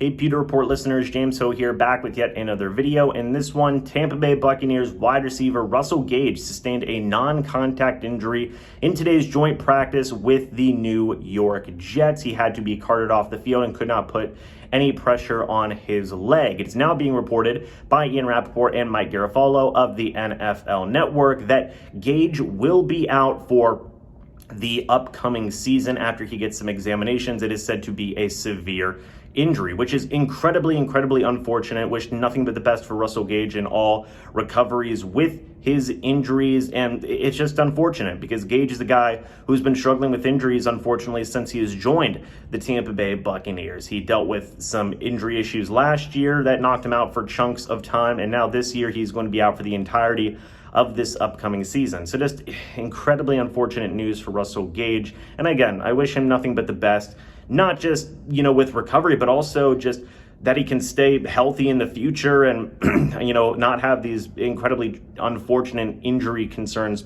Hey Pewter Report listeners, James Ho here, back with yet another video. In this one, Tampa Bay Buccaneers wide receiver Russell Gage sustained a non-contact injury in today's joint practice with the New York Jets. He had to be carted off the field and could not put any pressure on his leg. It's now being reported by Ian Rappaport and Mike Garafolo of the NFL Network that Gage will be out for the upcoming season after he gets some examinations. It is said to be a severe injury, which is incredibly unfortunate. Wish nothing but the best for Russell Gage in all recoveries with his injuries, and it's just unfortunate because Gage is a guy who's been struggling with injuries, unfortunately, since he has joined the Tampa Bay Buccaneers. He dealt with some injury issues last year that knocked him out for chunks of time, and now this year he's going to be out for the entirety of this upcoming season. So just incredibly unfortunate news for Russell Gage. And again, I wish him nothing but the best, not just, with recovery, but also just that he can stay healthy in the future and, not have these incredibly unfortunate injury concerns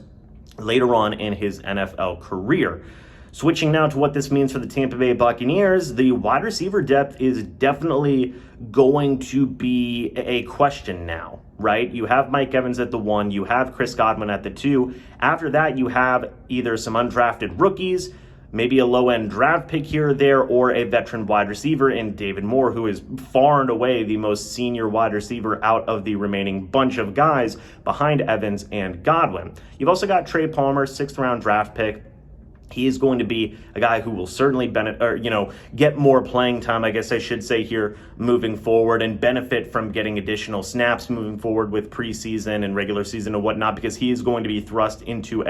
later on in his NFL career. Switching now to what this means for the Tampa Bay Buccaneers, the wide receiver depth is definitely going to be a question now, right? You have Mike Evans at the 1, you have Chris Godwin at the 2. After that, you have either some undrafted rookies, maybe a low-end draft pick here or there, or a veteran wide receiver in David Moore, who is far and away the most senior wide receiver out of the remaining bunch of guys behind Evans and Godwin. You've also got Trey Palmer, 6th-round draft pick. He is going to be a guy who will certainly get more playing time, I guess I should say here, moving forward, and benefit from getting additional snaps moving forward with preseason and regular season and whatnot, because he is going to be thrust into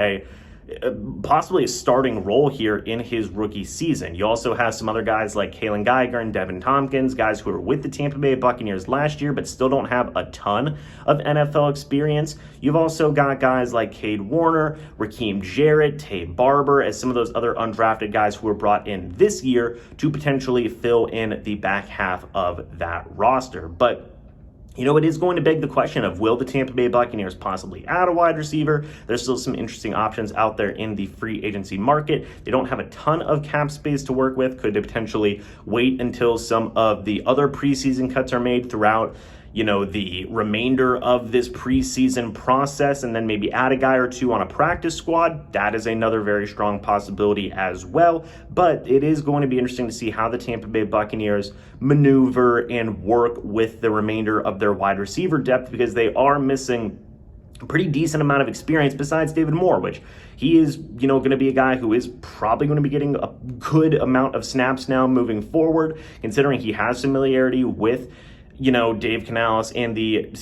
possibly a starting role here in his rookie season. You also have some other guys like Kalen Geiger and Devin Tompkins, guys who were with the Tampa Bay Buccaneers last year but still don't have a ton of NFL experience. You've also got guys like Cade Warner, Raheem Jarrett, Tay Barber as some of those other undrafted guys who were brought in this year to potentially fill in the back half of that roster. But it is going to beg the question of, will the Tampa Bay Buccaneers possibly add a wide receiver? There's still some interesting options out there in the free agency market. They don't have a ton of cap space to work with. Could they potentially wait until some of the other preseason cuts are made throughout the remainder of this preseason process, and then maybe add a guy or two on a practice squad? That is another very strong possibility as well. But it is going to be interesting to see how the Tampa Bay Buccaneers maneuver and work with the remainder of their wide receiver depth, because they are missing a pretty decent amount of experience besides David Moore, which he is, going to be a guy who is probably going to be getting a good amount of snaps now moving forward, considering he has familiarity with Dave Canales and the with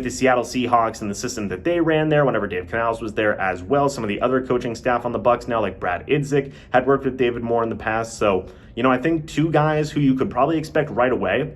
the Seattle Seahawks and the system that they ran there whenever Dave Canales was there as well. Some of the other coaching staff on the Bucs now, like Brad Idzik, had worked with David Moore in the past. So, I think two guys who you could probably expect right away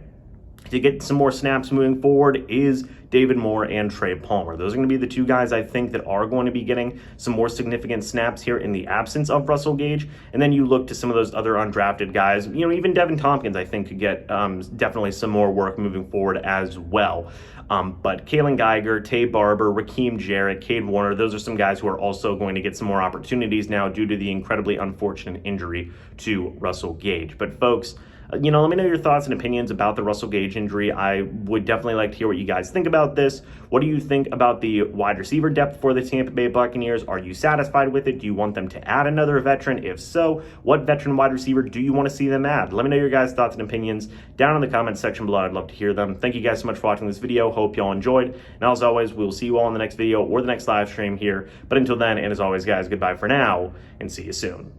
to get some more snaps moving forward is David Moore and Trey Palmer. Those are going to be the two guys I think that are going to be getting some more significant snaps here in the absence of Russell Gage. And then you look to some of those other undrafted guys. Even Devin Tompkins, I think, could get definitely some more work moving forward as well. But Kalen Geiger, Tay Barber, Raheem Jarrett, Cade Warner, those are some guys who are also going to get some more opportunities now due to the incredibly unfortunate injury to Russell Gage. But folks, let me know your thoughts and opinions about the Russell Gage injury. I would definitely like to hear what you guys think about this. What do you think about the wide receiver depth for the Tampa Bay Buccaneers? Are you satisfied with it? Do you want them to add another veteran? If so, what veteran wide receiver do you want to see them add? Let me know your guys' thoughts and opinions down in the comments section below. I'd love to hear them. Thank you guys so much for watching this video. Hope y'all enjoyed. And as always, we'll see you all in the next video or the next live stream here. But until then, and as always, guys, goodbye for now, and see you soon.